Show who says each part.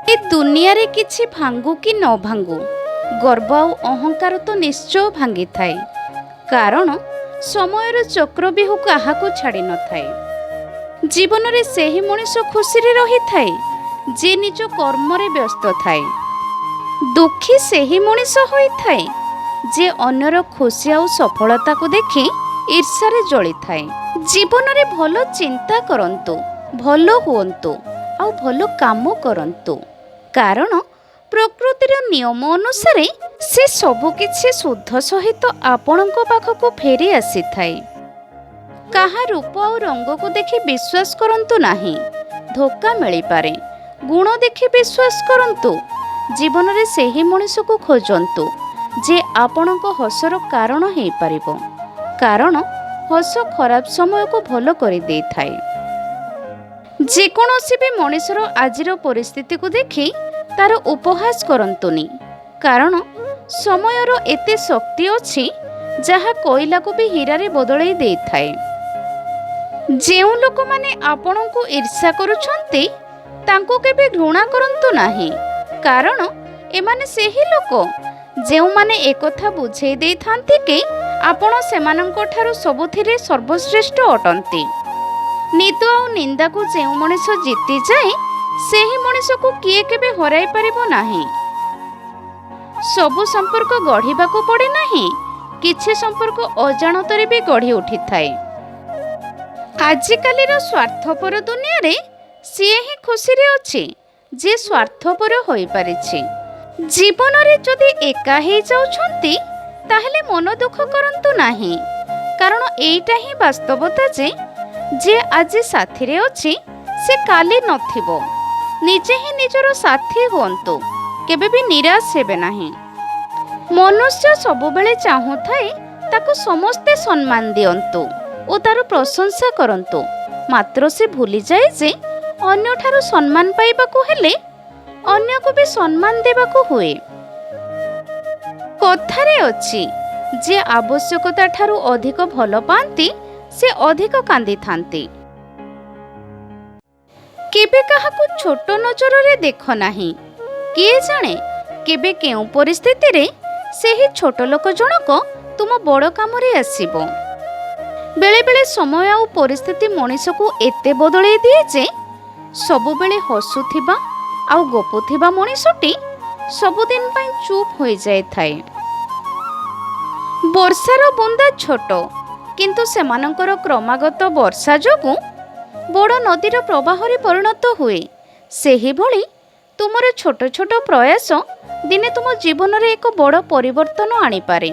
Speaker 1: ए दुनिया रे किछि भांगु कि न भांगु गर्व आ अहंकार तो निश्चय भांगी थाए। कारण समयर चक्रव्यूह काहाकू छाड़ी न थाए। जीवन रे सेही मनुष्य खुशी रे रही थाए जे निज कर्म रे व्यस्त थाए। दुखी सेही मनुष्य होई थाए जे अन्यर खुशी आ सफलता को देखि ईर्ष्या रे जळी थाए। जीवन रे भलो चिंता करंतु, भलो हुअंतु आ भलो काम करंतु। कारण प्रकृतिर नियम अनुसार से सबु किछि शुद्ध सहित आपणक पाखक फेरी आसी थाए। कहा रूप और रंग को देखि विश्वास करंतु नाही, धोखा मिली पारे। गुण देखि विश्वास करंतु। जीवन रे सेही मनुष्य को खोजंतु जे आपणक हसर कारण हेई पारिबो। कारण हस खराब समय को भलो करि देई थाए। जेकोसी भी मनुष्यर आजिर परिस्थिति को देखि तार उपहास करंतुनी। कारण समयर एते शक्ति अछि जहा कोइला को भी हीरा रे बदलै देई थाए। जेउ लोक माने आपन को ईर्ष्या करूछंती तांको केबे घृणा करंतु नाही। कारण एमाने सेही लोक जेउ माने एकथा बुझेई देई थांती कि आपण सेमानंको ठारू सबुथिरे सर्वश्रेष्ठ अटंती। निद आ निंदा को जेउ मनुष्य जीति जाए सेही मनुष्य को किए केबे हराई पारिबो नाही। सबु संपर्क गढ़िबा को पड़े नाही, किछि संपर्क अजाणतरे भी गढ़ी उठी थाए। आजिकालीर स्वार्थपर दुनिया रे सिए ही खुशी रे अछि जे स्वार्थपर होई पारिछि। जीवन रे जदि एका हे जाउछंती ताहले मन दुख करंतु नाही। कारण एइटा ही वास्तवता जे आज साथी रे अछि से काली नथिबो। निजे ही निजर साथी हुअंतु, केबे भी निराश हेबे नाही। मनुष्य सबुबेले चाहुथाए ताको समस्ते सम्मान दियंतु ओ तार प्रशंसा करंतु। मात्र से भूली जाए जे अन्य ठारू सम्मान पाइबाकू हेले अन्य को भी सम्मान देबाकू हुए। कथारे अछि जे आवश्यकता ठारू अधिक भलो पांती से अधिक कांदी थांती। केबे काहाकू छोट नजर रे देख नाही। किए जाने केबे केउ परिस्थिति रे सेही छोट लोक जनक तुम बड़ काम रे आसीबो। बेले बेले समय आ परिस्थिति मनुष्य को एते बदलै दिए जे सबु बेले हसुथिबा आ गपुथिबा मनुष्यटी सबुदिन पई चुप होई जाय थाए। वर्षार बुंदा छोट किंतु सेमानंकर क्रमागत वर्षा जोगु बड़ नदीर प्रवाहरे परिणत हुए। सेही भली तुमर छोट छोट प्रयास दिने तुम जीवन रे एक बड़ परिवर्तन आनी पारे।